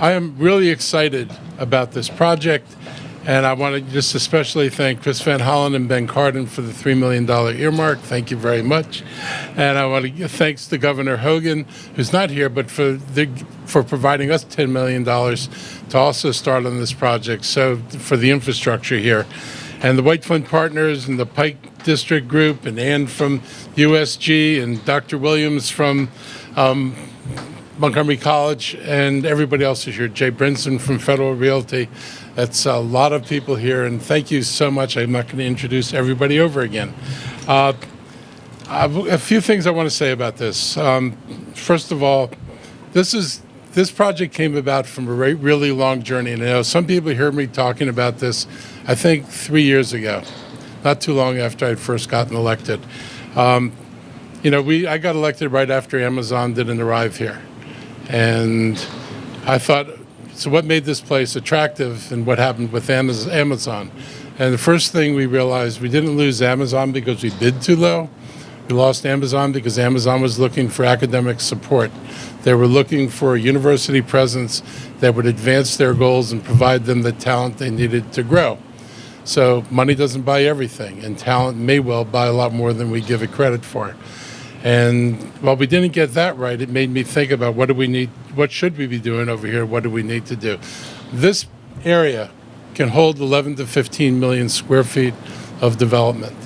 I am really excited about this project, and I want to just especially thank Chris Van Hollen and Ben Cardin for the $3 million earmark. Thank you very much. And I want to give thanks to Governor Hogan, who's not here, but for providing us $10 million to also start on this project, so for the infrastructure here. And the White Fund Partners and the Pike District Group and Ann from USG and Dr. Williams from Montgomery College and everybody else is here. Jay Brinson from Federal Realty. That's a lot of people here, and thank you so much. I'm not going to introduce everybody over again. A few things I want to say about this. First of all, this project came about from a really long journey, and I know some people heard me talking about this, I think 3 years ago, not too long after I'd first gotten elected. I got elected right after Amazon didn't arrive here. And I thought, so what made this place attractive and what happened with Amazon? And the first thing we realized, we didn't lose Amazon because we bid too low. We lost Amazon because Amazon was looking for academic support. They were looking for a university presence that would advance their goals and provide them the talent they needed to grow. So money doesn't buy everything, and talent may well buy a lot more than we give it credit for. And while we didn't get that right, it made me think about what do we need, what should we be doing over here, what do we need to do? This area can hold 11 to 15 million square feet of development.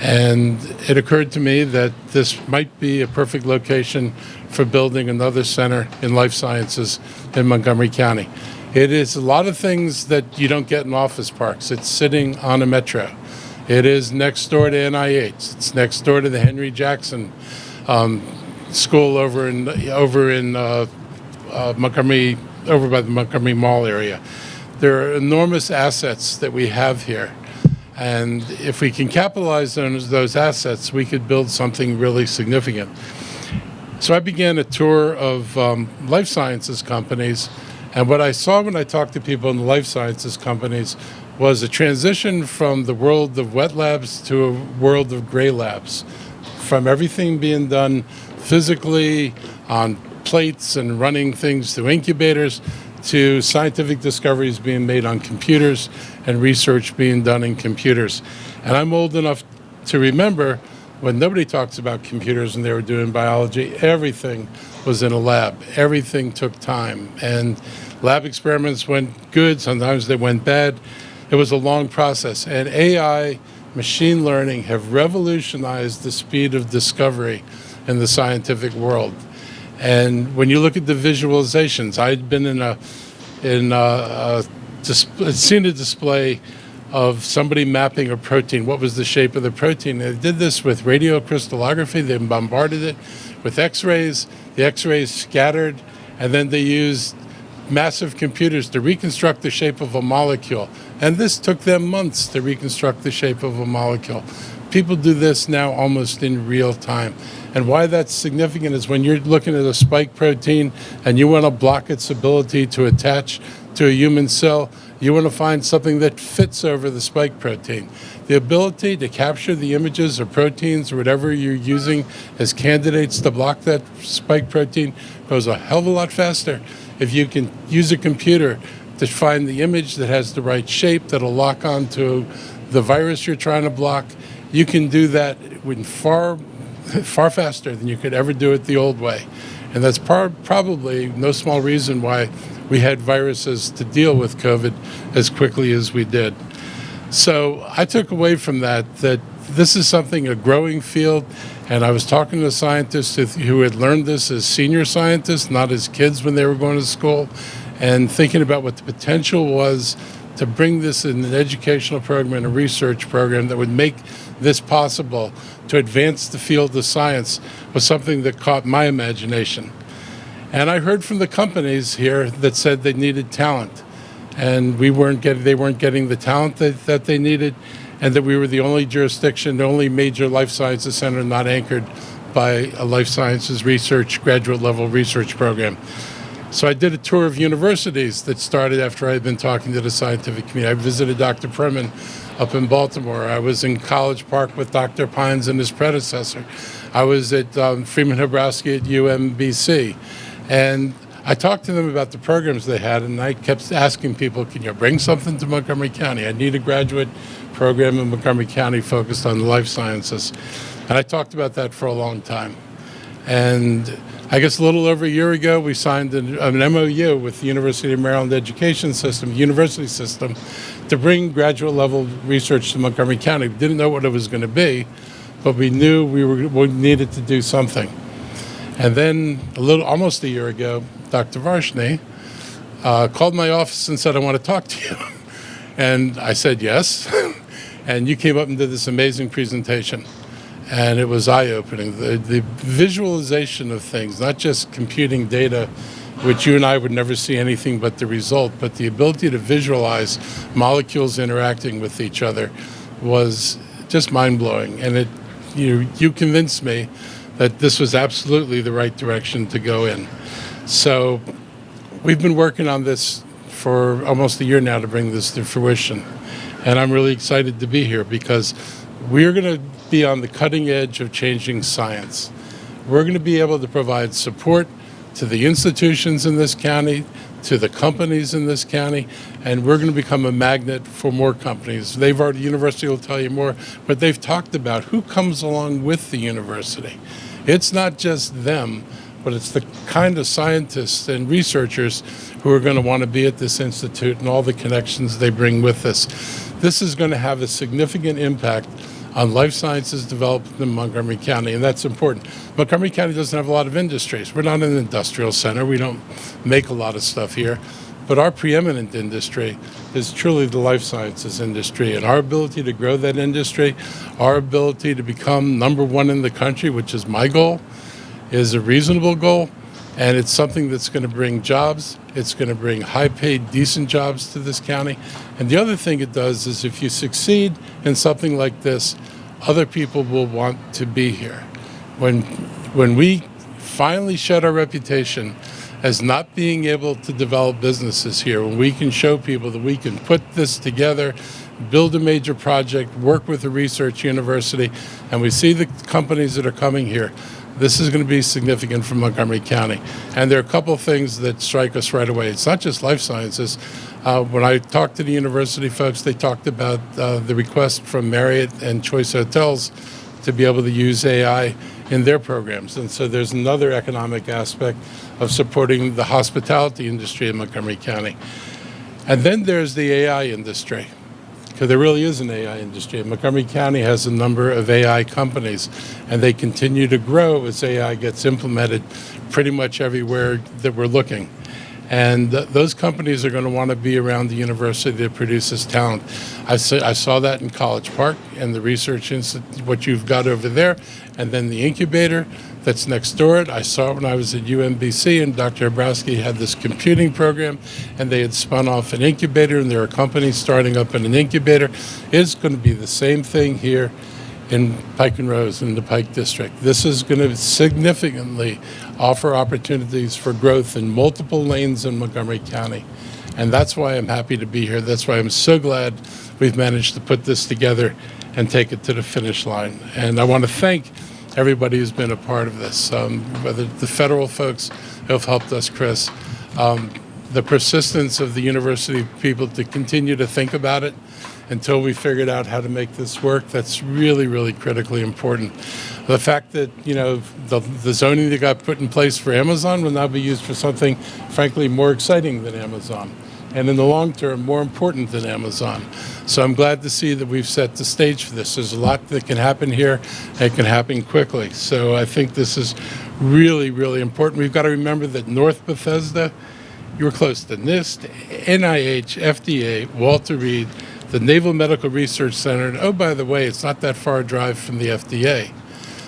And it occurred to me that this might be a perfect location for building another center in life sciences in Montgomery County. It is a lot of things that you don't get in office parks. It's sitting on a metro. It is next door to NIH. It's next door to the Henry Jackson School over in Montgomery, over by the Montgomery Mall area. There are enormous assets that we have here. And if we can capitalize on those assets, we could build something really significant. So I began a tour of life sciences companies, and what I saw when I talked to people in the life sciences companies was a transition from the world of wet labs to a world of gray labs, from everything being done physically on plates and running things through incubators to scientific discoveries being made on computers and research being done in computers. And I'm old enough to remember when nobody talks about computers and they were doing biology, everything was in a lab. Everything took time. And lab experiments went good, sometimes they went bad. It was a long process. And AI, machine learning have revolutionized the speed of discovery in the scientific world. And when you look at the visualizations, I'd been seen a display of somebody mapping a protein. What was the shape of the protein? They did this with radiocrystallography. They bombarded it with X-rays. The X-rays scattered, and then they used massive computers to reconstruct the shape of a molecule. And this took them months to reconstruct the shape of a molecule. People do this now almost in real time. And why that's significant is when you're looking at a spike protein and you want to block its ability to attach to a human cell, you want to find something that fits over the spike protein. The ability to capture the images of proteins or whatever you're using as candidates to block that spike protein goes a hell of a lot faster if you can use a computer to find the image that has the right shape that'll lock onto the virus you're trying to block. You can do that in far faster than you could ever do it the old way. And that's probably no small reason why we had viruses to deal with COVID as quickly as we did. So I took away from that this is something, a growing field, and I was talking to scientists who had learned this as senior scientists, not as kids when they were going to school, and thinking about what the potential was to bring this in an educational program and a research program that would make this possible to advance the field of science was something that caught my imagination. And I heard from the companies here that said they needed talent, and they weren't getting the talent that they needed, and that we were the only jurisdiction, the only major life sciences center not anchored by a life sciences research, graduate level research program. So I did a tour of universities that started after I had been talking to the scientific community. I visited Dr. Preman up in Baltimore. I was in College Park with Dr. Pines and his predecessor. I was at Freeman Hrabowski at UMBC. And I talked to them about the programs they had, and I kept asking people, can you bring something to Montgomery County? I need a graduate program in Montgomery County focused on the life sciences. And I talked about that for a long time. And I guess a little over a year ago, we signed an MOU with the University of Maryland Education System, university system, to bring graduate level research to Montgomery County. We didn't know what it was going to be, but we knew we needed to do something. And then almost a year ago, Dr. Varshney called my office and said, I want to talk to you. And I said yes. And you came up and did this amazing presentation. And it was eye-opening. The visualization of things, not just computing data, which you and I would never see anything but the result, but the ability to visualize molecules interacting with each other was just mind-blowing. And you convinced me that this was absolutely the right direction to go in. So we've been working on this for almost a year now to bring this to fruition. And I'm really excited to be here because we're going to be on the cutting edge of changing science. We're going to be able to provide support to the institutions in this county, to the companies in this county, and we're going to become a magnet for more companies. The university will tell you more, but they've talked about who comes along with the university. It's not just them, but it's the kind of scientists and researchers who are going to want to be at this institute and all the connections they bring with us. This is going to have a significant impact on life sciences development in Montgomery County, and that's important. Montgomery County doesn't have a lot of industries. We're not an industrial center. We don't make a lot of stuff here. But our preeminent industry is truly the life sciences industry, and our ability to grow that industry, our ability to become number one in the country, which is my goal, is a reasonable goal, and it's something that's going to bring jobs. It's going to bring high-paid, decent jobs to this county. And the other thing it does is if you succeed in something like this, other people will want to be here. When we finally shed our reputation as not being able to develop businesses here, when we can show people that we can put this together, build a major project, work with a research university, and we see the companies that are coming here, this is going to be significant for Montgomery County. And there are a couple of things that strike us right away. It's not just life sciences. When I talked to the university folks, they talked about the request from Marriott and Choice Hotels to be able to use AI in their programs. And so there's another economic aspect of supporting the hospitality industry in Montgomery County. And then there's the AI industry, because there really is an AI industry. Montgomery County has a number of AI companies, and they continue to grow as AI gets implemented pretty much everywhere that we're looking. And those companies are going to want to be around the university that produces talent. I saw that in College Park and the research institute, what you've got over there, and then the incubator that's next door. I saw it when I was at UMBC, and Dr. Abrowski had this computing program, and they had spun off an incubator, and there are companies starting up in an incubator. It's going to be the same thing here in Pike and Rose in the Pike District. This is going to significantly offer opportunities for growth in multiple lanes in Montgomery County. And that's why I'm happy to be here. That's why I'm so glad we've managed to put this together and take it to the finish line. And I want to thank everybody who's been a part of this, whether the federal folks who have helped us, Chris, the persistence of the university people to continue to think about it until we figured out how to make this work. That's really, really critically important. The fact that, the zoning that got put in place for Amazon will now be used for something, frankly, more exciting than Amazon, and in the long term, more important than Amazon. So I'm glad to see that we've set the stage for this. There's a lot that can happen here, and it can happen quickly. So I think this is really, really important. We've got to remember that North Bethesda, you were close to NIST, NIH, FDA, Walter Reed, the Naval Medical Research Center, and oh, by the way, it's not that far a drive from the FDA.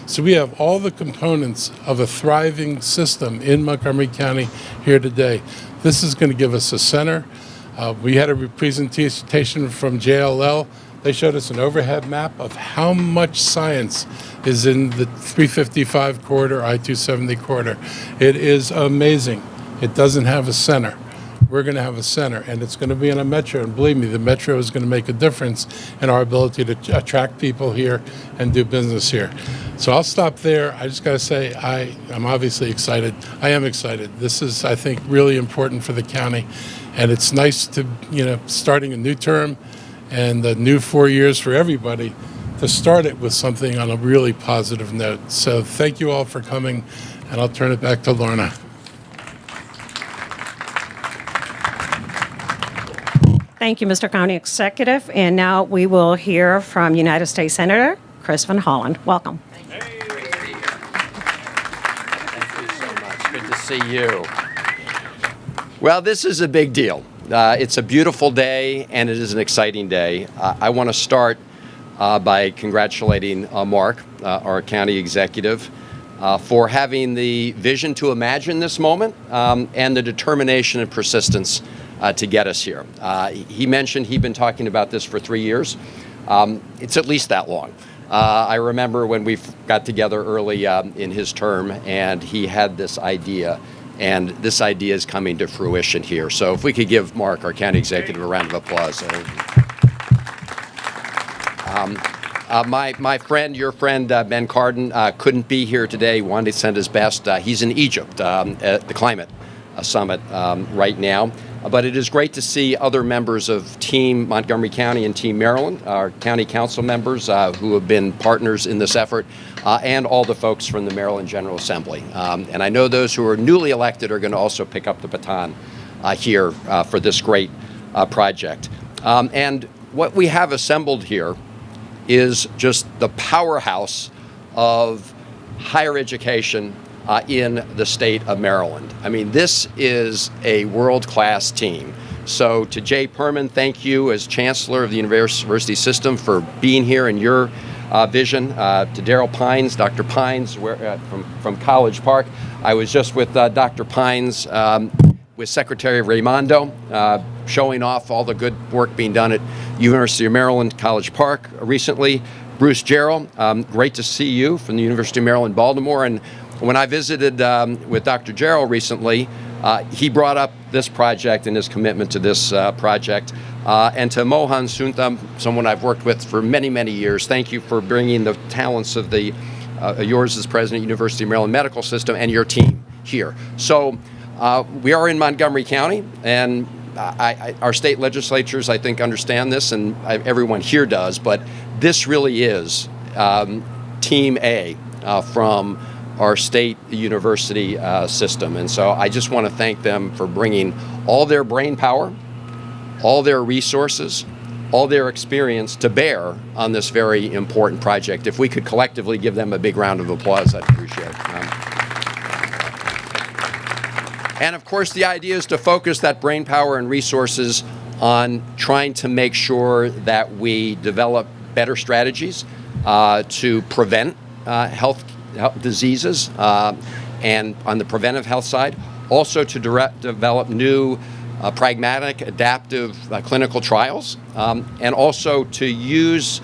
So we have all the components of a thriving system in Montgomery County here today. This is going to give us a center. We had a presentation from JLL. They showed us an overhead map of how much science is in the 355 corridor, I-270 corridor. It is amazing. It doesn't have a center. we're going to have a center, and it's going to be in a metro. And believe me, the metro is going to make a difference in our ability to attract people here and do business here. So I'll stop there. I just got to say, I'm obviously excited. I am excited. This is, I think, really important for the county, and it's nice to, starting a new term and a new 4 years for everybody, to start it with something on a really positive note. So thank you all for coming, and I'll turn it back to Lorna. Thank you, Mr. County Executive. And now we will hear from United States Senator Chris Van Hollen. Welcome. Thank you so much. Good to see you. Well, this is a big deal. It's a beautiful day, and it is an exciting day. I want to start by congratulating Mark, our county executive, for having the vision to imagine this moment and the determination and persistence to get us here. He mentioned he'd been talking about this for 3 years. It's at least that long. I remember when we got together early in his term, and he had this idea, and this idea is coming to fruition here. So if we could give Mark, our county executive, a round of applause. My friend, your friend, Ben Cardin, couldn't be here today. He wanted to send his best. He's in Egypt at the Climate Summit right now. But it is great to see other members of Team Montgomery County and Team Maryland, our county council members who have been partners in this effort, and all the folks from the Maryland General Assembly. And I know those who are newly elected are going to also pick up the baton here for this great project. And what we have assembled here is just the powerhouse of higher education in the state of Maryland. I mean, this is a world-class team. So to Jay Perman, thank you as Chancellor of the University System for being here and your vision. To Darrell Pines, Dr. Pines from College Park. I was just with Dr. Pines with Secretary Raimondo, showing off all the good work being done at University of Maryland, College Park recently. Bruce Jarrell, great to see you from the University of Maryland, Baltimore. And when I visited with Dr. Jarrell recently, he brought up this project and his commitment to this project. And to Mohan Suntham, someone I've worked with for many, many years, thank you for bringing the talents of yours as President of University of Maryland Medical System and your team here. So we are in Montgomery County, and our state legislatures, I think, understand this, and everyone here does, but this really is Team A from our state university system. And so I just want to thank them for bringing all their brain power, all their resources, all their experience to bear on this very important project. If we could collectively give them a big round of applause, I'd appreciate it. And of course, the idea is to focus that brain power and resources on trying to make sure that we develop better strategies to prevent health diseases, and on the preventive health side, also to develop new pragmatic, adaptive clinical trials, and also to use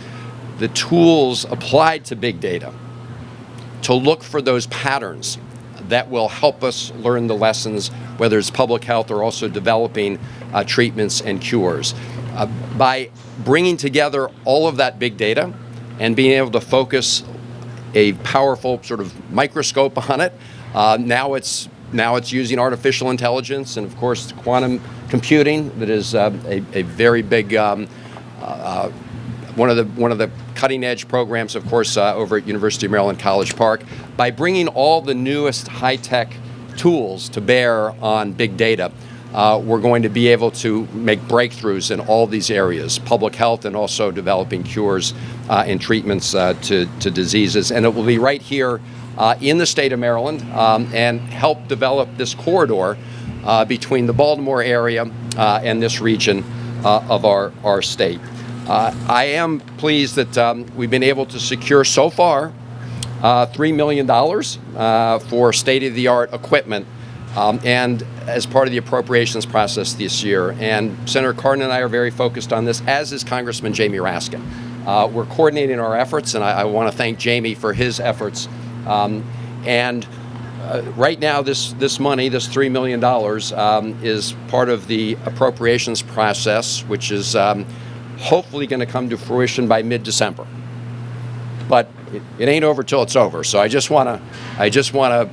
the tools applied to big data to look for those patterns that will help us learn the lessons, whether it's public health or also developing treatments and cures. By bringing together all of that big data and being able to focus a powerful sort of microscope on it, now it's using artificial intelligence and, of course, quantum computing. That is a very big one of the cutting edge programs, of course, over at University of Maryland College Park. By bringing all the newest high tech tools to bear on big data, we're going to be able to make breakthroughs in all these areas, public health and also developing cures and treatments to diseases. And it will be right here in the state of Maryland and help develop this corridor between the Baltimore area and this region of our state. I am pleased that we've been able to secure so far $3 million for state-of-the-art equipment and as part of the appropriations process this year. And Senator Cardin and I are very focused on this, as is Congressman Jamie Raskin. We're coordinating our efforts, and I want to thank Jamie for his efforts. And right now, this money, this $3 million, is part of the appropriations process, which is hopefully going to come to fruition by mid-December. But it ain't over till it's over. So I just want to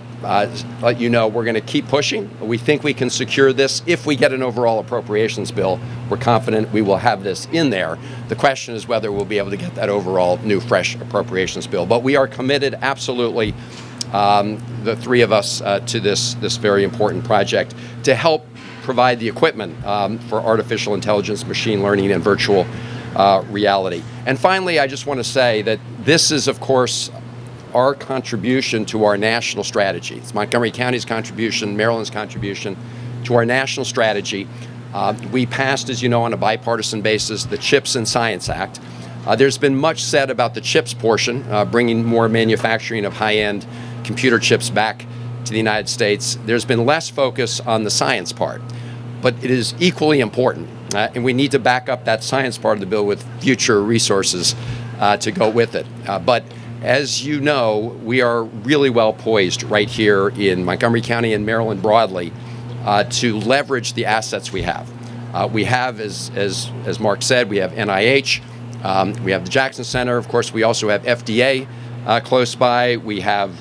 let you know we're going to keep pushing. We think we can secure this. If we get an overall appropriations bill, we're confident we will have this in there. The question is whether we'll be able to get that overall new, fresh appropriations bill. But we are committed, absolutely, the three of us, to this very important project to help provide the equipment for artificial intelligence, machine learning, and virtual reality. And finally, I just want to say that this is, of course, our contribution to our national strategy. It's Montgomery County's contribution, Maryland's contribution to our national strategy. We passed, as you know, on a bipartisan basis, the CHIPS and Science Act. There's been much said about the CHIPS portion, bringing more manufacturing of high-end computer chips back to the United States. There's been less focus on the science part, but it is equally important. And we need to back up that science part of the bill with future resources to go with it. But as you know, we are really well poised right here in Montgomery County and Maryland broadly to leverage the assets we have. We have, as Mark said, we have NIH, we have the Jackson Center. Of course, we also have FDA close by. We have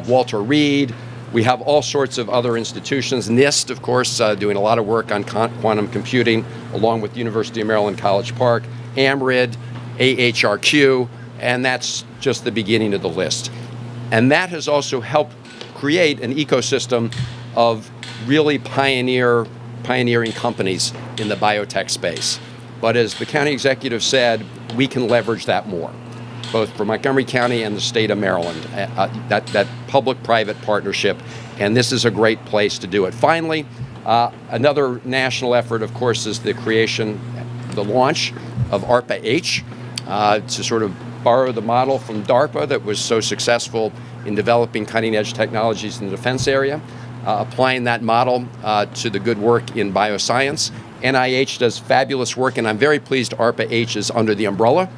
Walter Reed. We have all sorts of other institutions. NIST, of course, doing a lot of work on quantum computing, along with the University of Maryland College Park, AMRID, AHRQ, and that's just the beginning of the list. And that has also helped create an ecosystem of really pioneering companies in the biotech space. But as the county executive said, we can leverage that more, both for Montgomery County and the state of Maryland, that public-private partnership, and this is a great place to do it. Finally, another national effort, of course, is the launch of ARPA-H, to sort of borrow the model from DARPA that was so successful in developing cutting-edge technologies in the defense area, applying that model to the good work in bioscience. NIH does fabulous work, and I'm very pleased ARPA-H is under the umbrella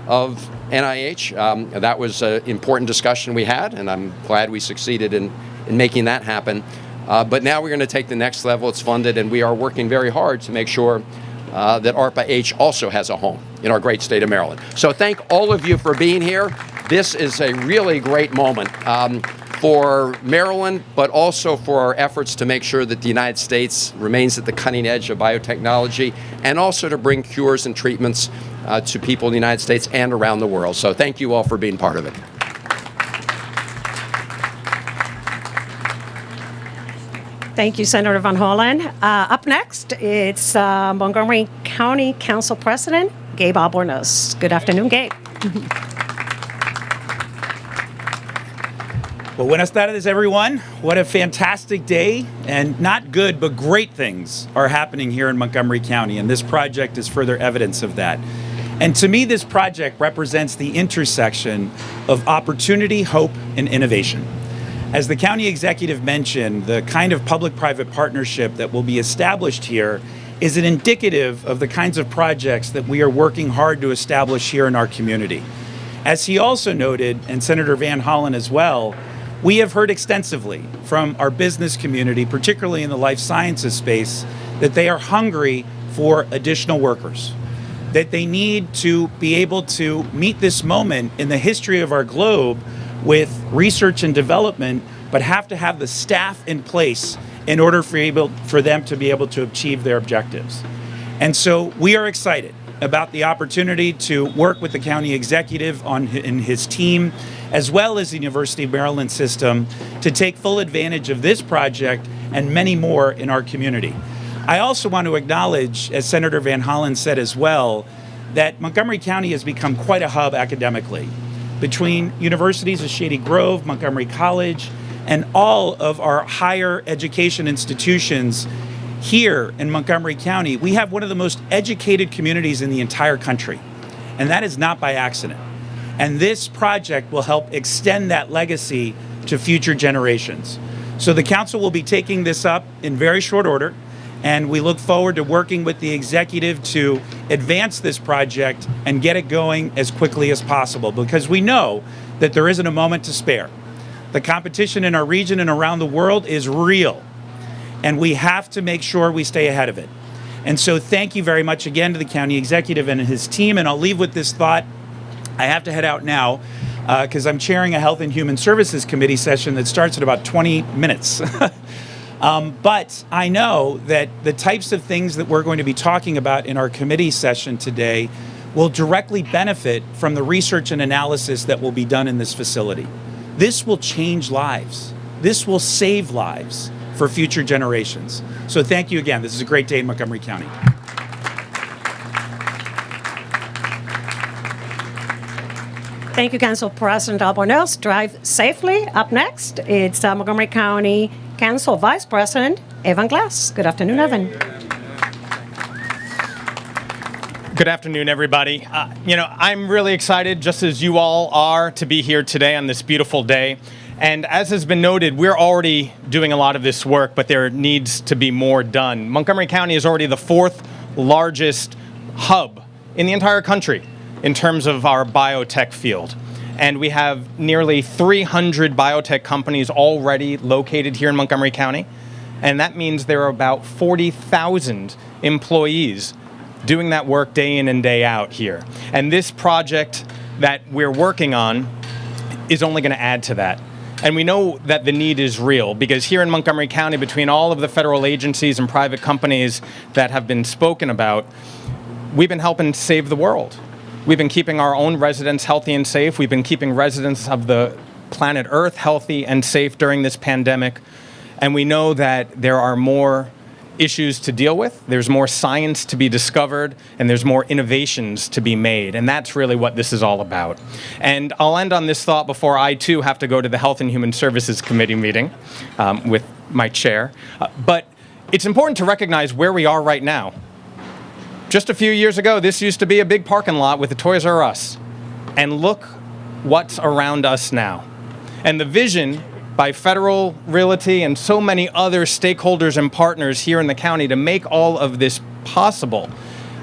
of NIH. That was an important discussion we had, and I'm glad we succeeded in making that happen. But now we're going to take the next level. It's funded, and we are working very hard to make sure that ARPA-H also has a home in our great state of Maryland. So thank all of you for being here. This is a really great moment for Maryland, but also for our efforts to make sure that the United States remains at the cutting edge of biotechnology, and also to bring cures and treatments to people in the United States and around the world. So thank you all for being part of it. Thank you, Senator Van Hollen. Up next, it's Montgomery County Council President, Gabe Albornoz. Good afternoon, Gabe. Well, buenas tardes, everyone. What a fantastic day, and not good, but great things are happening here in Montgomery County, and this project is further evidence of that. And to me, this project represents the intersection of opportunity, hope, and innovation. As the county executive mentioned, the kind of public-private partnership that will be established here is an indicative of the kinds of projects that we are working hard to establish here in our community. As he also noted, and Senator Van Hollen as well, we have heard extensively from our business community, particularly in the life sciences space, that they are hungry for additional workers, that they need to be able to meet this moment in the history of our globe with research and development, but have to have the staff in place in order for them to be able to achieve their objectives. And so we are excited about the opportunity to work with the county executive in his team, as well as the University of Maryland system, to take full advantage of this project and many more in our community. I also want to acknowledge, as Senator Van Hollen said as well, that Montgomery County has become quite a hub academically. Between universities of Shady Grove, Montgomery College, and all of our higher education institutions here in Montgomery County, we have one of the most educated communities in the entire country. And that is not by accident. And this project will help extend that legacy to future generations. So the council will be taking this up in very short order, and we look forward to working with the executive to advance this project and get it going as quickly as possible, because we know that there isn't a moment to spare. The competition in our region and around the world is real, and we have to make sure we stay ahead of it. And so thank you very much again to the county executive and his team, and I'll leave with this thought. I have to head out now because I'm chairing a Health and Human Services Committee session that starts in about 20 minutes. But I know that the types of things that we're going to be talking about in our committee session today will directly benefit from the research and analysis that will be done in this facility. This will change lives. This will save lives for future generations. So thank you again. This is a great day in Montgomery County. Thank you, Council President Albornoz. Drive safely. Up next, it's Montgomery County Council Vice President Evan Glass. Good afternoon, Evan. Good afternoon, everybody. I'm really excited, just as you all are, to be here today on this beautiful day. And as has been noted, we're already doing a lot of this work, but there needs to be more done. Montgomery County is already the 4th largest hub in the entire country in terms of our biotech field. And we have nearly 300 biotech companies already located here in Montgomery County. And that means there are about 40,000 employees doing that work day in and day out here. And this project that we're working on is only going to add to that. And we know that the need is real because here in Montgomery County, between all of the federal agencies and private companies that have been spoken about, we've been helping save the world. We've been keeping our own residents healthy and safe. We've been keeping residents of the planet Earth healthy and safe during this pandemic. And we know that there are more issues to deal with, there's more science to be discovered, and there's more innovations to be made. And that's really what this is all about. And I'll end on this thought before I, too, have to go to the Health and Human Services Committee meeting with my chair. But it's important to recognize where we are right now. Just a few years ago, this used to be a big parking lot with a Toys R Us. And look what's around us now. And the vision by Federal Realty and so many other stakeholders and partners here in the county to make all of this possible.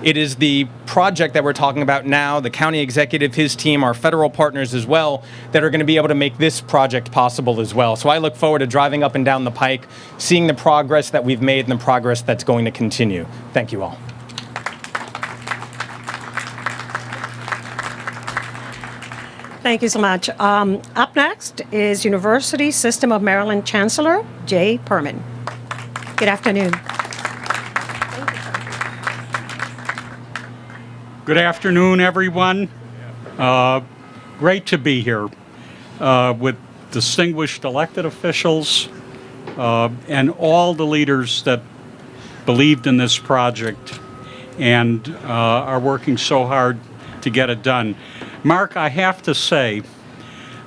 It is the project that we're talking about now, the county executive, his team, our federal partners as well, that are going to be able to make this project possible as well. So I look forward to driving up and down the pike, seeing the progress that we've made and the progress that's going to continue. Thank you all. Thank you so much. Up next is University System of Maryland Chancellor Jay Perman. Good afternoon. Good afternoon, everyone. Great to be here with distinguished elected officials and all the leaders that believed in this project and are working so hard to get it done. Mark, I have to say,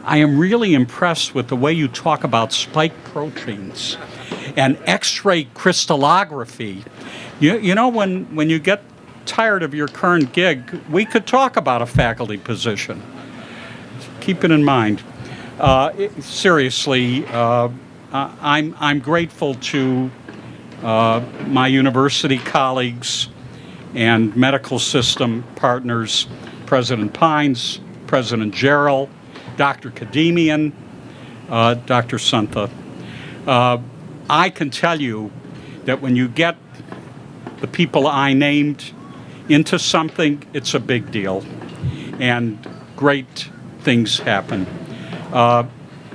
I am really impressed with the way you talk about spike proteins and X-ray crystallography. You know, when you get tired of your current gig, we could talk about a faculty position. Keep it in mind. Seriously, I'm grateful to my university colleagues and medical system partners, President Pines, President Jarrell, Dr. Kademian, Dr. Santha. I can tell you that when you get the people I named into something, it's a big deal, and great things happen.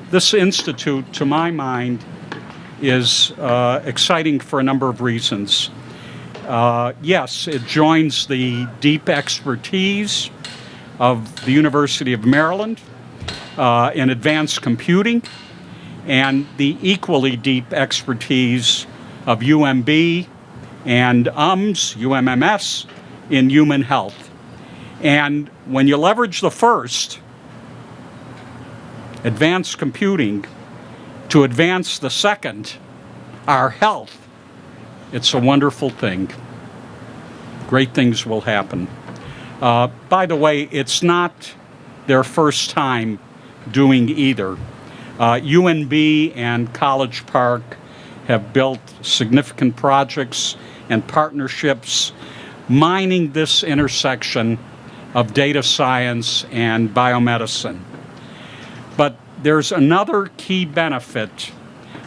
This institute, to my mind, is exciting for a number of reasons. Yes, it joins the deep expertise of the University of Maryland in advanced computing and the equally deep expertise of UMB and UMMS in human health. And when you leverage the first, advanced computing, to advance the second, our health, it's a wonderful thing. Great things will happen. By the way, it's not their first time doing either. UNB and College Park have built significant projects and partnerships mining this intersection of data science and biomedicine. But there's another key benefit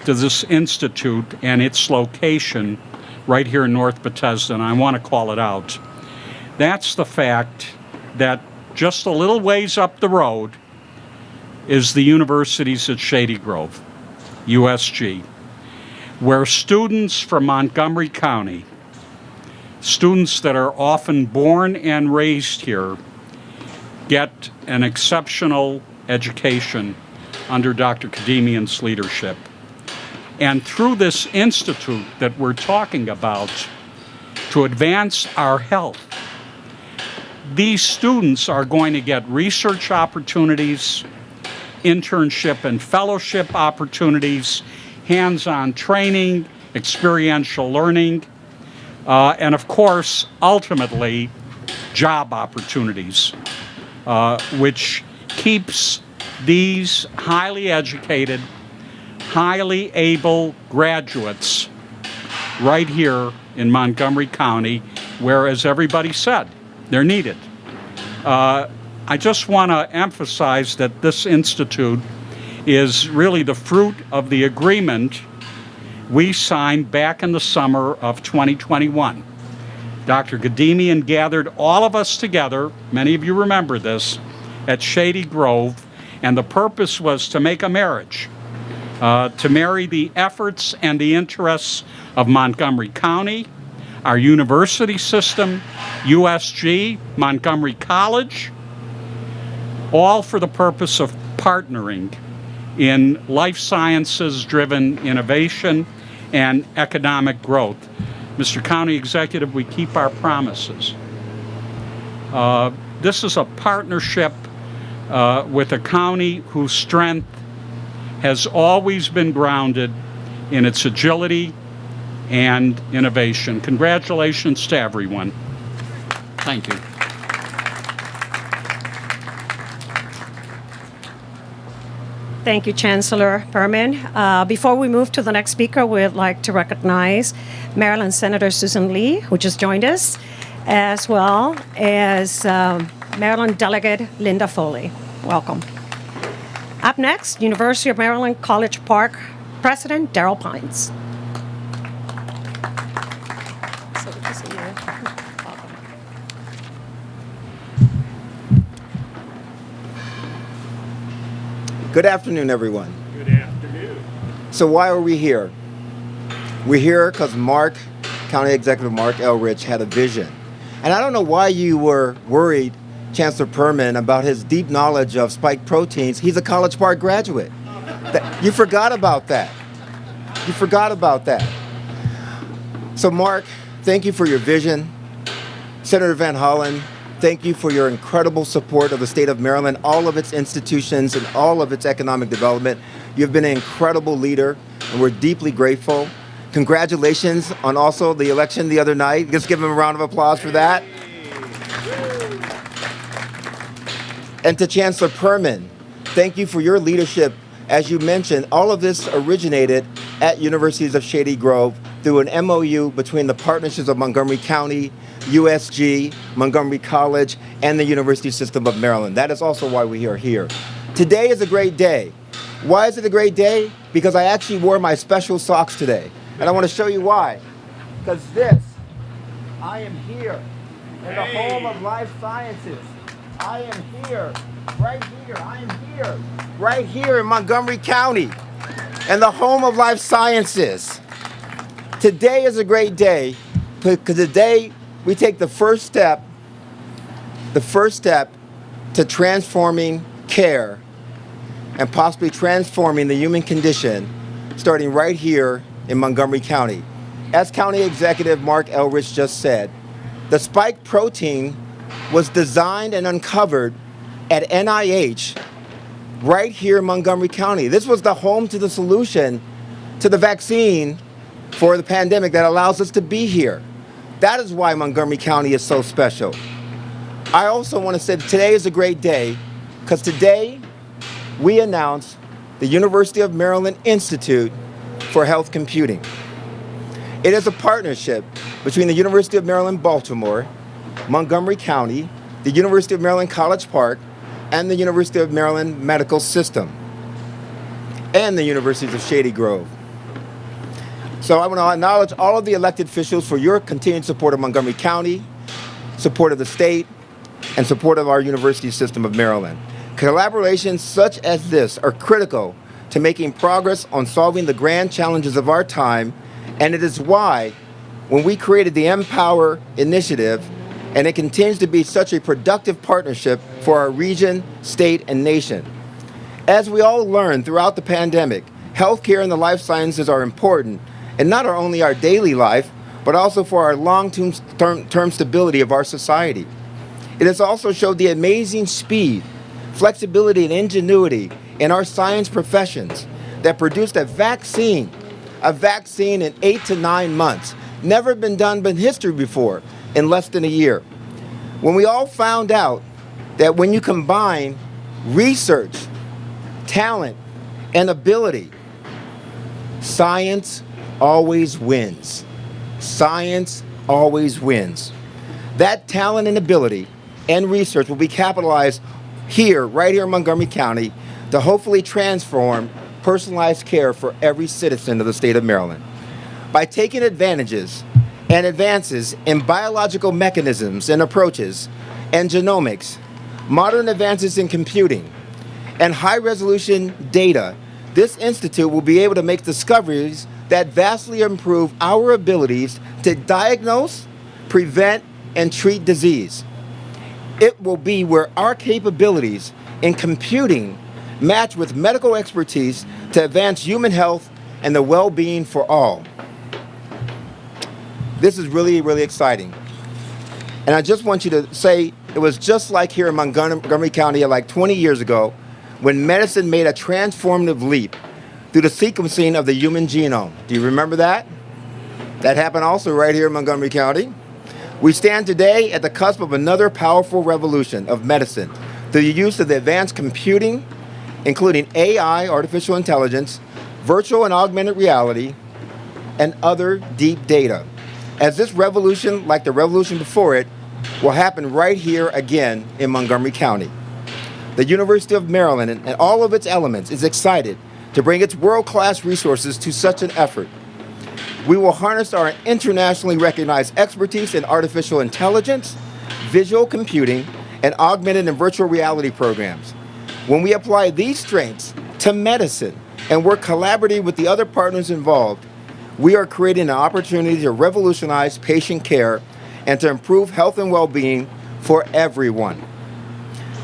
to this institute and its location right here in North Bethesda, and I want to call it out. That's the fact that just a little ways up the road is the universities at Shady Grove, USG, where students from Montgomery County, students that are often born and raised here, get an exceptional education under Dr. Kademian's leadership. And through this institute that we're talking about, to advance our health, these students are going to get research opportunities, internship and fellowship opportunities, hands-on training, experiential learning, and of course, ultimately, job opportunities, which keeps these highly educated, highly able graduates right here in Montgomery County, where, as everybody said, they're needed. I just want to emphasize that this institute is really the fruit of the agreement we signed back in the summer of 2021. Dr. Kademian gathered all of us together, many of you remember this, at Shady Grove, and the purpose was to make a marriage, to marry the efforts and the interests of Montgomery County, our university system, USG, Montgomery College, all for the purpose of partnering in life sciences-driven innovation and economic growth. Mr. County Executive, we keep our promises. This is a partnership with a county whose strength has always been grounded in its agility and innovation. Congratulations to everyone. Thank you. Thank you, Chancellor Perman. Before we move to the next speaker, we'd like to recognize Maryland Senator Susan Lee, who just joined us, as well as Maryland Delegate Linda Foley. Welcome. Up next, University of Maryland College Park President Darrell Pines. So good to see you. Welcome. Good afternoon, everyone. Good afternoon. So why are we here? We're here because County Executive Mark Elrich had a vision. And I don't know why you were worried, Chancellor Perman, about his deep knowledge of spike proteins. He's a College Park graduate. You forgot about that. You forgot about that. So Mark, thank you for your vision. Senator Van Hollen, thank you for your incredible support of the state of Maryland, all of its institutions and all of its economic development. You've been an incredible leader, and we're deeply grateful. Congratulations on also the election the other night. Let's give him a round of applause for that. And to Chancellor Perman, thank you for your leadership. As you mentioned, all of this originated at Universities of Shady Grove through an MOU between the partnerships of Montgomery County, USG, Montgomery College, and the University System of Maryland. That is also why we are here. Today is a great day. Why is it a great day? Because I actually wore my special socks today. And I want to show you why. Because I am here in the home of life sciences. I am here, right here in Montgomery County, and the home of life sciences. Today is a great day because today we take the first step to transforming care and possibly transforming the human condition, starting right here in Montgomery County. As County Executive Mark Elrich just said, the spike protein was designed and uncovered at NIH right here in Montgomery County. This was the home to the solution to the vaccine for the pandemic that allows us to be here. That is why Montgomery County is so special. I also want to say that today is a great day because today we announce the University of Maryland Institute for Health Computing. It is a partnership between the University of Maryland, Baltimore, Montgomery County, the University of Maryland College Park, and the University of Maryland Medical System. and the universities of Shady Grove. So I want to acknowledge all of the elected officials for your continued support of Montgomery County, support of the state, and support of our university system of Maryland. Collaborations such as this are critical to making progress on solving the grand challenges of our time, and it is why when we created the Empower Initiative, and it continues to be such a productive partnership for our region, state, and nation. As we all learned throughout the pandemic, healthcare and the life sciences are important, and not only our daily life, but also for our long-term stability of our society. It has also showed the amazing speed, flexibility, and ingenuity in our science professions that produced a vaccine in 8 to 9 months. Never been done in history before, in less than a year. When we all found out that when you combine research, talent, and ability, science always wins. Science always wins. That talent and ability and research will be capitalized here, right here in Montgomery County, to hopefully transform personalized care for every citizen of the state of Maryland. By taking advantages and advances in biological mechanisms and approaches and genomics, modern advances in computing, and high-resolution data, this institute will be able to make discoveries that vastly improve our abilities to diagnose, prevent, and treat disease. It will be where our capabilities in computing match with medical expertise to advance human health and the well-being for all. This is really, really exciting. And I just want you to say, it was just like here in Montgomery County like 20 years ago when medicine made a transformative leap through the sequencing of the human genome. Do you remember that? That happened also right here in Montgomery County. We stand today at the cusp of another powerful revolution of medicine through the use of the advanced computing, including AI, artificial intelligence, virtual and augmented reality, and other deep data. As this revolution, like the revolution before it, will happen right here again in Montgomery County. The University of Maryland and all of its elements is excited to bring its world-class resources to such an effort. We will harness our internationally recognized expertise in artificial intelligence, visual computing, and augmented and virtual reality programs. When we apply these strengths to medicine and work collaboratively with the other partners involved, we are creating an opportunity to revolutionize patient care and to improve health and well-being for everyone.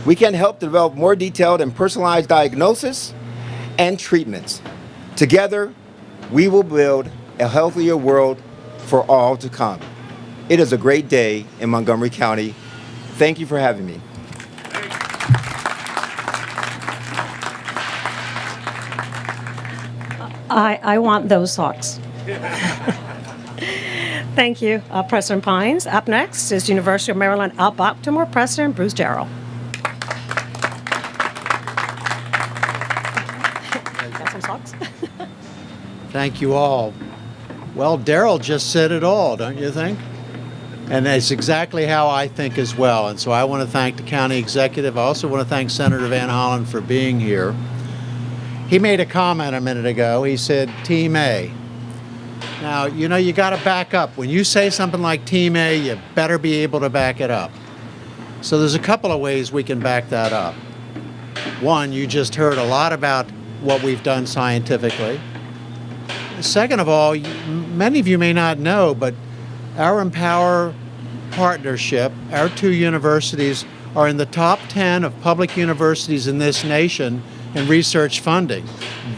We can help develop more detailed and personalized diagnosis and treatments. Together, we will build a healthier world for all to come. It is a great day in Montgomery County. Thank you for having me. I want those socks. Thank you, President Pines. Up next is University of Maryland Baltimore President Bruce Jarrell. Got some socks? Thank you all. Well, Darrell just said it all, don't you think? And that's exactly how I think as well. And so I want to thank the county executive. I also want to thank Senator Van Hollen for being here. He made a comment a minute ago. He said, Team A. Now, you know, you got to back up. When you say something like Team A, you better be able to back it up. So there's a couple of ways we can back that up. One, you just heard a lot about what we've done scientifically. Second of all, many of you may not know, but our Empower partnership, our two universities are in the top 10 of public universities in this nation in research funding.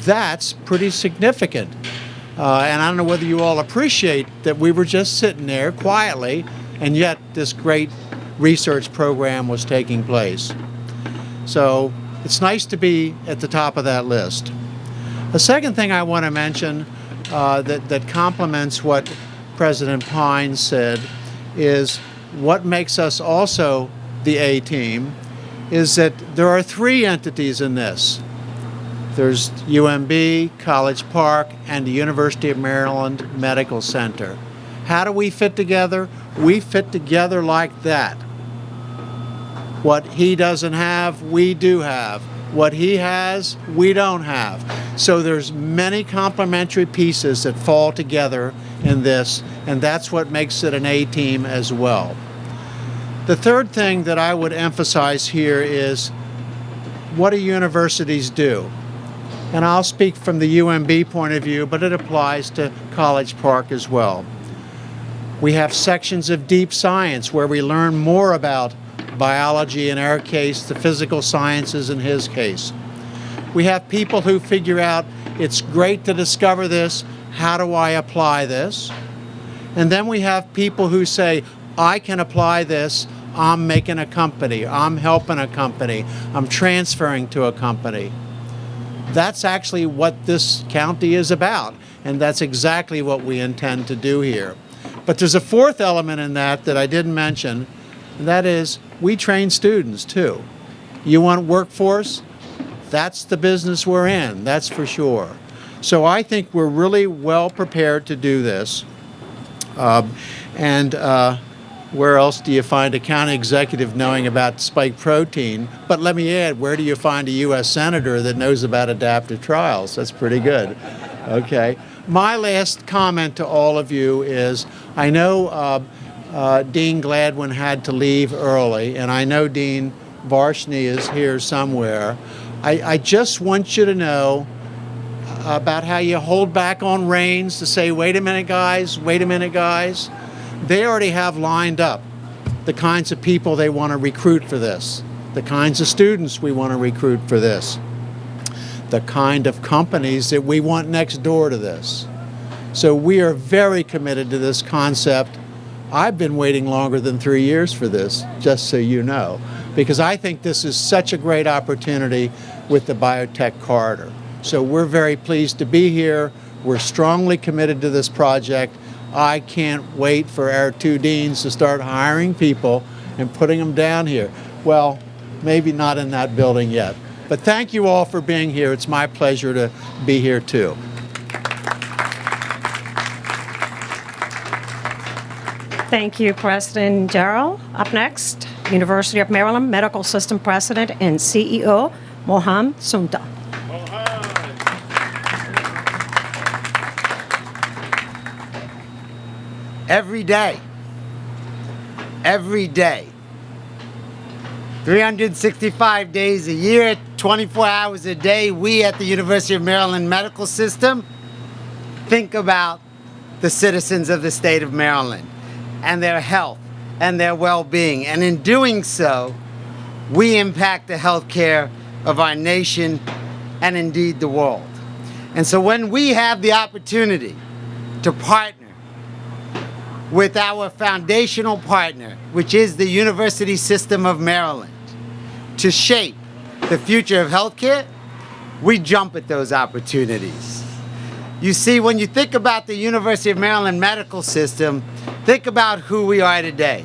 That's pretty significant. And I don't know whether you all appreciate that we were just sitting there quietly, and yet this great research program was taking place. So it's nice to be at the top of that list. The second thing I want to mention that complements what President Pine said is what makes us also the A team is that there are three entities in this. There's UMB, College Park, and the University of Maryland Medical Center. How do we fit together? We fit together like that. What he doesn't have, we do have. What he has, we don't have. So there's many complementary pieces that fall together in this, and that's what makes it an A team as well. The third thing that I would emphasize here is, what do universities do? And I'll speak from the UMB point of view, but it applies to College Park as well. We have sections of deep science where we learn more about biology, in our case, the physical sciences in his case. We have people who figure out, it's great to discover this, how do I apply this? And then we have people who say, I can apply this, I'm making a company, I'm helping a company, I'm transferring to a company. That's actually what this county is about, and that's exactly what we intend to do here. But there's a fourth element in that I didn't mention, and that is we train students too. You want workforce? That's the business we're in, that's for sure. So I think we're really well prepared to do this. Where else do you find a county executive knowing about spike protein? But let me add, where do you find a U.S. senator that knows about adaptive trials? That's pretty good. Okay. My last comment to all of you is, I know Dean Gladwin had to leave early, and I know Dean Varshney is here somewhere. I just want you to know about how you hold back on reins to say, wait a minute, guys, wait a minute, guys. They already have lined up the kinds of people they want to recruit for this, the kinds of students we want to recruit for this, the kind of companies that we want next door to this. So we are very committed to this concept. I've been waiting longer than 3 years for this, just so you know, because I think this is such a great opportunity with the biotech corridor. So we're very pleased to be here. We're strongly committed to this project. I can't wait for our two deans to start hiring people and putting them down here. Well, maybe not in that building yet. But thank you all for being here. It's my pleasure to be here too. Thank you, President Darrell. Up next, University of Maryland Medical System President and CEO, Mohan Sunta. Every day, 365 days a year, 24 hours a day, we at the University of Maryland Medical System think about the citizens of the state of Maryland and their health and their well-being. And in doing so, we impact the healthcare of our nation and indeed the world. And so when we have the opportunity to partner with our foundational partner, which is the University System of Maryland, to shape the future of healthcare, we jump at those opportunities. You see, when you think about the University of Maryland Medical System, think about who we are today.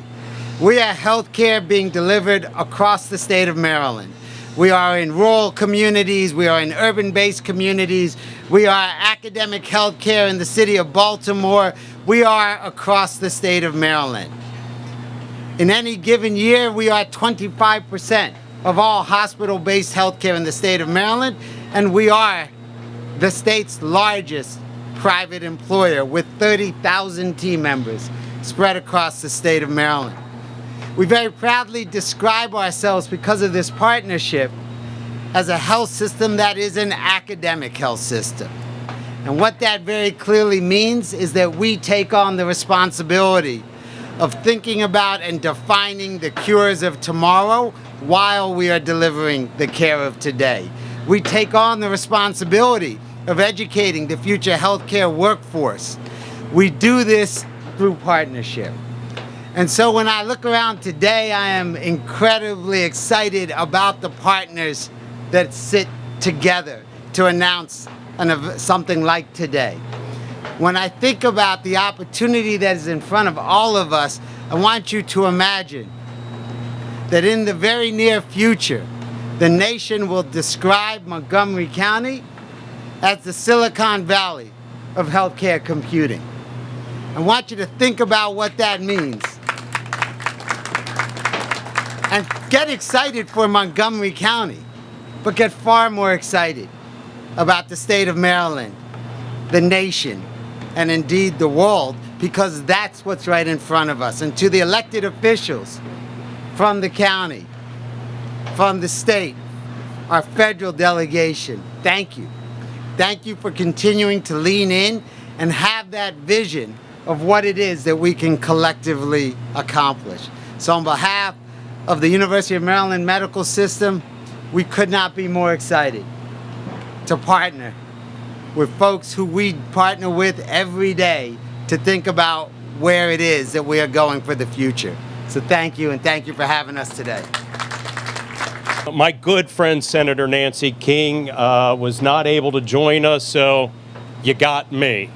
We are healthcare being delivered across the state of Maryland. We are in rural communities, we are in urban-based communities, we are academic healthcare in the city of Baltimore, we are across the state of Maryland. In any given year, we are 25% of all hospital-based healthcare in the state of Maryland, and we are the state's largest private employer with 30,000 team members spread across the state of Maryland. We very proudly describe ourselves, because of this partnership, as a health system that is an academic health system. And what that very clearly means is that we take on the responsibility of thinking about and defining the cures of tomorrow while we are delivering the care of today. We take on the responsibility of educating the future healthcare workforce. We do this through partnership. And so when I look around today, I am incredibly excited about the partners that sit together to announce something like today. When I think about the opportunity that is in front of all of us, I want you to imagine that in the very near future, the nation will describe Montgomery County as the Silicon Valley of healthcare computing. I want you to think about what that means. And get excited for Montgomery County, but get far more excited about the state of Maryland, the nation, and indeed the world, because that's what's right in front of us. And to the elected officials from the county, from the state, our federal delegation, thank you. Thank you for continuing to lean in and have that vision of what it is that we can collectively accomplish. So on behalf of the University of Maryland Medical System, we could not be more excited to partner with folks who we partner with every day to think about where it is that we are going for the future. So thank you, and thank you for having us today. My good friend Senator Nancy King was not able to join us, so you got me.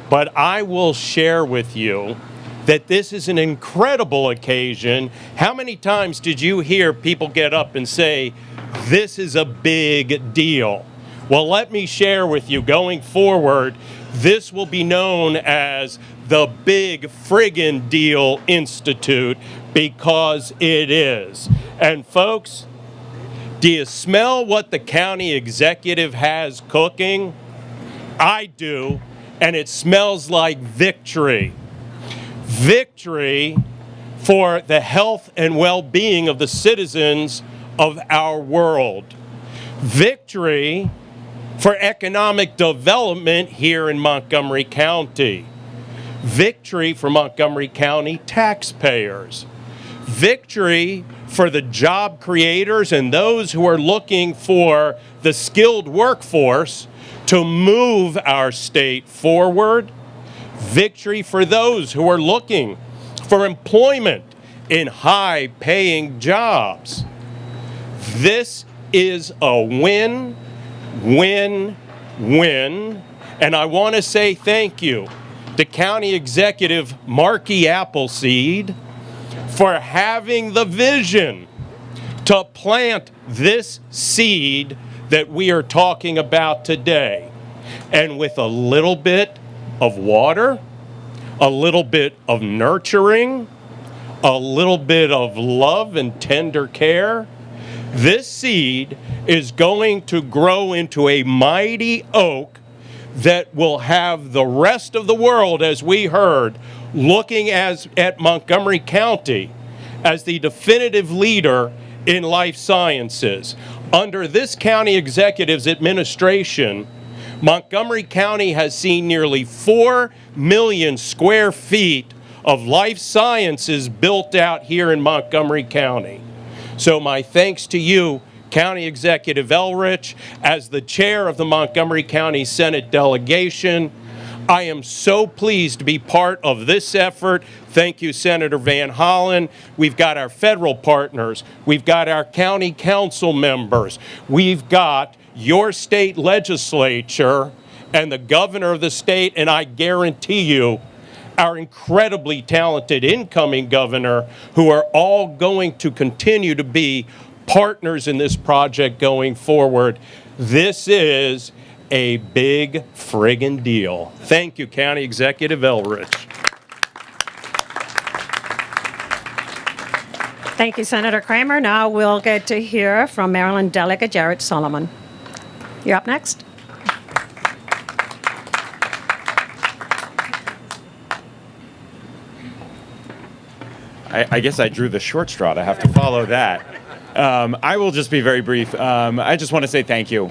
But I will share with you that this is an incredible occasion. How many times did you hear people get up and say, this is a big deal? Well, let me share with you, going forward, this will be known as the Big Friggin' Deal Institute, because it is. And folks, do you smell what the county executive has cooking? I do, and it smells like victory. Victory for the health and well-being of the citizens of our world. Victory for economic development here in Montgomery County. Victory for Montgomery County taxpayers. Victory for the job creators and those who are looking for the skilled workforce to move our state forward. Victory for those who are looking for employment in high-paying jobs. This is a win, win, win, and I want to say thank you to County Executive Markey Appleseed for having the vision to plant this seed that we are talking about today. And with a little bit of water, a little bit of nurturing, a little bit of love and tender care, this seed is going to grow into a mighty oak that will have the rest of the world, as we heard, looking at Montgomery County as the definitive leader in life sciences. Under this county executive's administration, Montgomery County has seen nearly 4 million square feet of life sciences built out here in Montgomery County. So my thanks to you, County Executive Elrich, as the chair of the Montgomery County Senate delegation. I am so pleased to be part of this effort. Thank you, Senator Van Hollen. We've got our federal partners. We've got our county council members. We've got your state legislature and the governor of the state, and I guarantee you, our incredibly talented incoming governor, who are all going to continue to be partners in this project going forward. This is a big friggin' deal. Thank you, County Executive Elrich. Thank you, Senator Kramer. Now we'll get to hear from Maryland Delegate Jared Solomon. You're up next. I guess I drew the short straw to have to follow that. I will just be very brief. I just want to say thank you.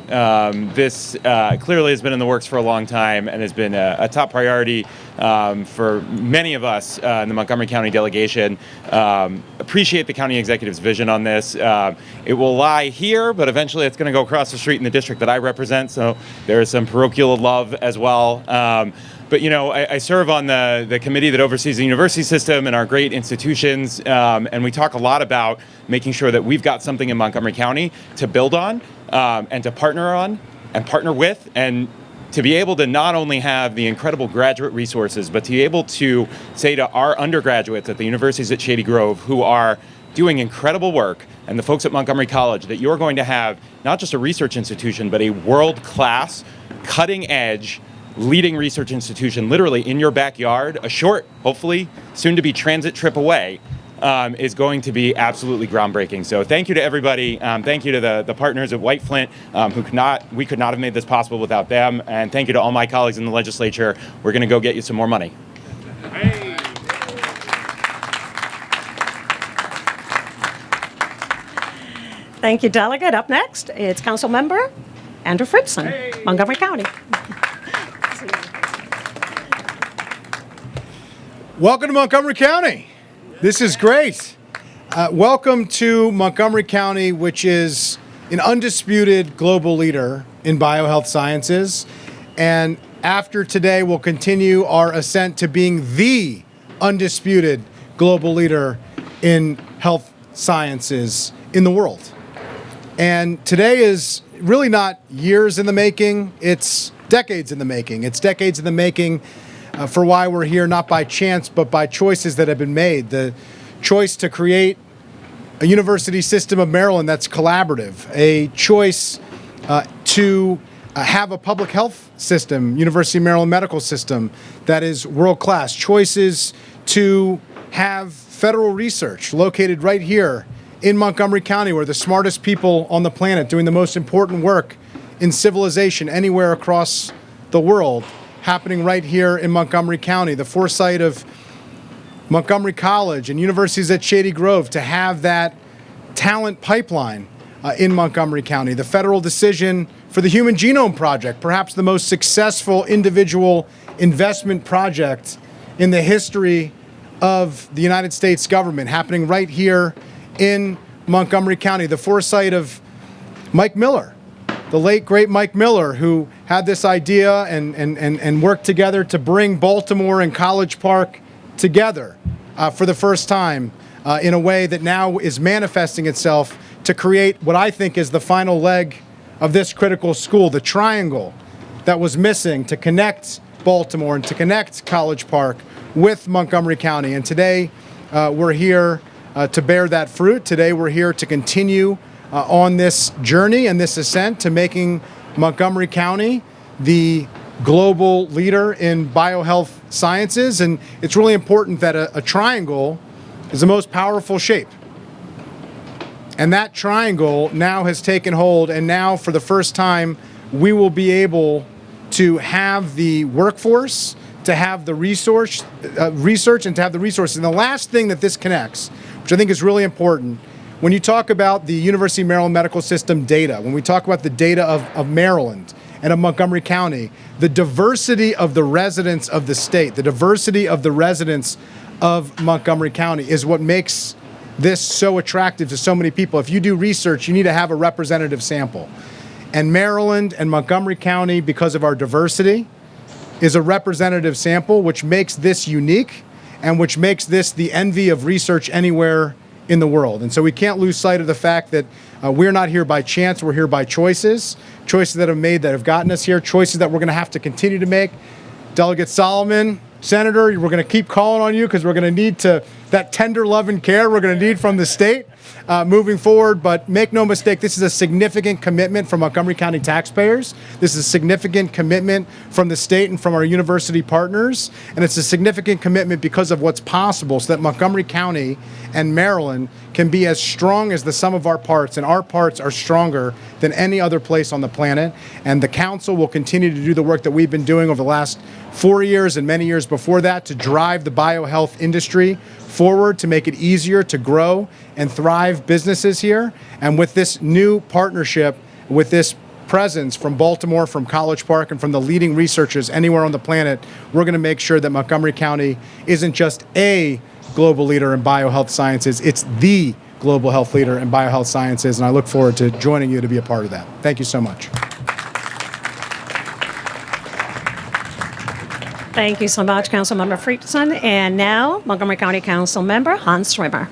This clearly has been in the works for a long time and has been a top priority for many of us in the Montgomery County delegation. Appreciate the county executive's vision on this. It will lie here, but eventually it's going to go across the street in the district that I represent, so there is some parochial love as well. But, you know, I serve on the committee that oversees the university system and our great institutions, and we talk a lot about making sure that we've got something in Montgomery County to build on and to partner on and partner with, and to be able to not only have the incredible graduate resources, but to be able to say to our undergraduates at the universities at Shady Grove who are doing incredible work, and the folks at Montgomery College, that you're going to have not just a research institution, but a world-class, cutting-edge, leading research institution literally in your backyard, a short, hopefully soon to be transit trip away, is going to be absolutely groundbreaking. So thank you to everybody. Thank you to the partners at White Flint we could not have made this possible without them. And thank you to all my colleagues in the legislature. We're going to go get you some more money. Thank you, Delegate. Up next, it's Council Member Andrew Fritzson, Montgomery County. Welcome to Montgomery County. This is great. Welcome to Montgomery County, which is an undisputed global leader in biohealth sciences. And after today, we'll continue our ascent to being the undisputed global leader in health sciences in the world. And today is really not years in the making, it's decades in the making. It's decades in the making for why we're here, not by chance, but by choices that have been made. The choice to create a university system of Maryland that's collaborative, a choice to have a public health system, University of Maryland medical system, that is world-class, choices to have federal research located right here in Montgomery County, where the smartest people on the planet doing the most important work in civilization anywhere across the world happening right here in Montgomery County. The foresight of Montgomery College and universities at Shady Grove to have that talent pipeline in Montgomery County. The federal decision for the Human Genome Project, perhaps the most successful individual investment project in the history of the United States government, happening right here in Montgomery County. The foresight of Mike Miller, the late, great Mike Miller, who had this idea and worked together to bring Baltimore and College Park together for the first time in a way that now is manifesting itself to create what I think is the final leg of this critical school, the triangle that was missing to connect Baltimore and to connect College Park with Montgomery County. And today we're here to bear that fruit. Today we're here to continue on this journey and this ascent to making Montgomery County the global leader in biohealth sciences. And it's really important that a triangle is the most powerful shape. And that triangle now has taken hold, and now for the first time we will be able to have the workforce, to have the research, and to have the resources. And the last thing that this connects, which I think is really important, when you talk about the University of Maryland medical system data, when we talk about the data of Maryland and of Montgomery County, the diversity of the residents of the state, the diversity of the residents of Montgomery County is what makes this so attractive to so many people. If you do research, you need to have a representative sample. And Maryland and Montgomery County, because of our diversity, is a representative sample, which makes this unique and which makes this the envy of research anywhere in the world. And so we can't lose sight of the fact that we're not here by chance, we're here by choices that have made, that have gotten us here, choices that we're gonna have to continue to make. Delegate Solomon, Senator, we're gonna keep calling on you because we're gonna need that tender love and care we're gonna need from the state moving forward. But make no mistake, this is a significant commitment from Montgomery County taxpayers. This is a significant commitment from the state and from our university partners. And it's a significant commitment because of what's possible, so that Montgomery County and Maryland can be as strong as the sum of our parts, and our parts are stronger than any other place on the planet. And the council will continue to do the work that we've been doing over the last 4 years and many years before that to drive the biohealth industry forward, to make it easier to grow and thrive businesses here. And with this new partnership, with this presence from Baltimore, from College Park, and from the leading researchers anywhere on the planet, we're going to make sure that Montgomery County isn't just a global leader in biohealth sciences, it's the global health leader in biohealth sciences. And I look forward to joining you to be a part of that. Thank you so much. Thank you so much, Councilmember Friedson. And now, Montgomery County Council Member Hans Schwimmer.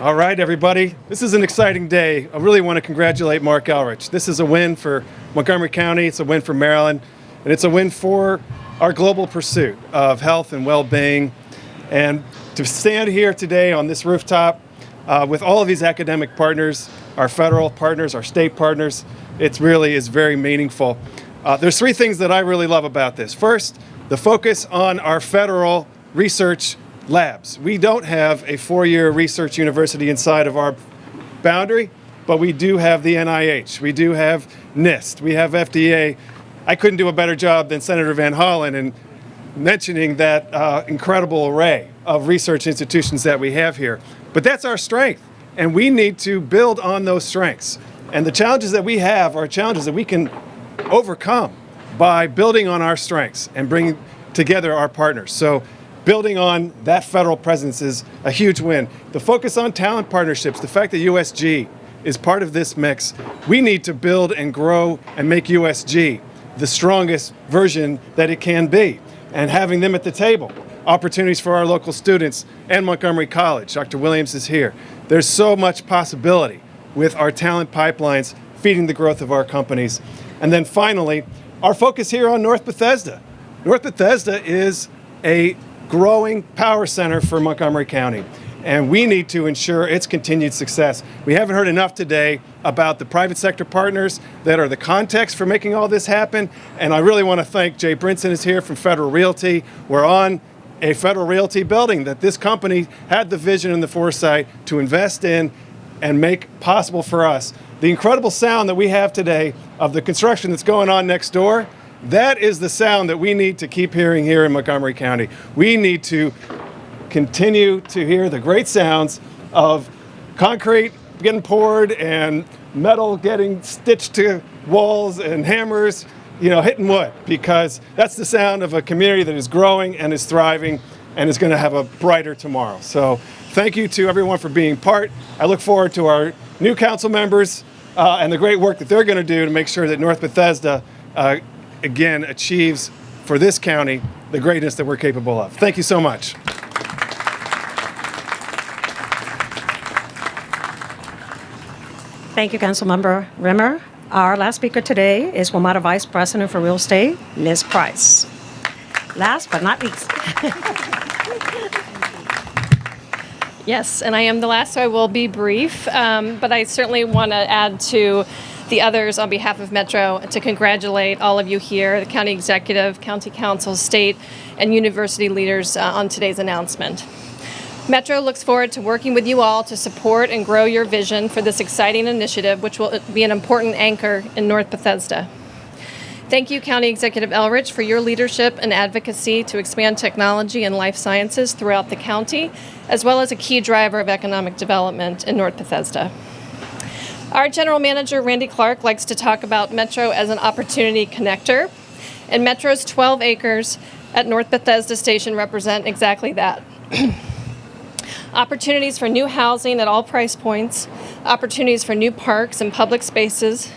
All right, everybody. This is an exciting day. I really want to congratulate Mark Elrich. This is a win for Montgomery County. It's a win for Maryland. And it's a win for our global pursuit of health and well-being. And to stand here today on this rooftop with all of these academic partners, our federal partners, our state partners, it really is very meaningful. There's three things that I really love about this. First, the focus on our federal research labs. We don't have a 4-year research university inside of our boundary, but we do have the NIH, we do have NIST, we have FDA. I couldn't do a better job than Senator Van Hollen in mentioning that incredible array of research institutions that we have here. But that's our strength, and we need to build on those strengths. And the challenges that we have are challenges that we can overcome by building on our strengths and bringing together our partners. So building on that federal presence is a huge win. The focus on talent partnerships, the fact that USG is part of this mix, we need to build and grow and make USG the strongest version that it can be. And having them at the table, opportunities for our local students and Montgomery College. Dr. Williams is here. There's so much possibility with our talent pipelines feeding the growth of our companies. And then finally, our focus here on North Bethesda. North Bethesda is a growing power center for Montgomery County, and we need to ensure its continued success. We haven't heard enough today about the private sector partners that are the context for making all this happen, and I really want to thank Jay Brinson is here from Federal Realty. We're on a Federal Realty building that this company had the vision and the foresight to invest in and make possible for us. The incredible sound that we have today of the construction that's going on next door, that is the sound that we need to keep hearing here in Montgomery County. We need to continue to hear the great sounds of concrete getting poured and metal getting stitched to walls and hammers, hitting wood, because that's the sound of a community that is growing and is thriving and is going to have a brighter tomorrow. So thank you to everyone for being part. I look forward to our new council members and the great work that they're going to do to make sure that North Bethesda again achieves for this county the greatness that we're capable of. Thank you so much. Thank you, Councilmember Rimmer. Our last speaker today is WMATA Vice President for Real Estate, Liz Price. Last but not least. Yes, and I am the last, so I will be brief, but I certainly want to add to the others on behalf of Metro to congratulate all of you here, the county executive, county council, state, and university leaders on today's announcement. Metro looks forward to working with you all to support and grow your vision for this exciting initiative, which will be an important anchor in North Bethesda. Thank you, County Executive Elrich, for your leadership and advocacy to expand technology and life sciences throughout the county, as well as a key driver of economic development in North Bethesda. Our General Manager, Randy Clark, likes to talk about Metro as an opportunity connector, and Metro's 12 acres at North Bethesda Station represent exactly that. Opportunities for new housing at all price points, opportunities for new parks and public spaces,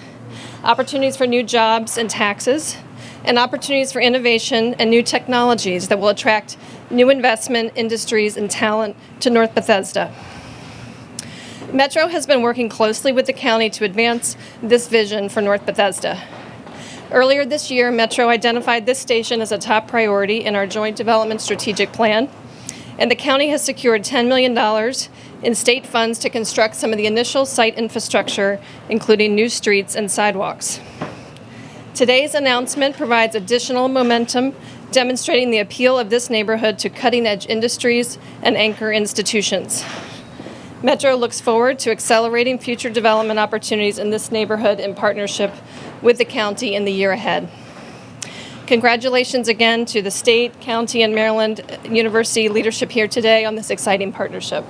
opportunities for new jobs and taxes, and opportunities for innovation and new technologies that will attract new investment, industries, and talent to North Bethesda. Metro has been working closely with the county to advance this vision for North Bethesda. Earlier this year, Metro identified this station as a top priority in our Joint Development Strategic Plan, and the county has secured $10 million in state funds to construct some of the initial site infrastructure, including new streets and sidewalks. Today's announcement provides additional momentum, demonstrating the appeal of this neighborhood to cutting-edge industries and anchor institutions. Metro looks forward to accelerating future development opportunities in this neighborhood in partnership with the county in the year ahead. Congratulations again to the state, county, and Maryland University leadership here today on this exciting partnership.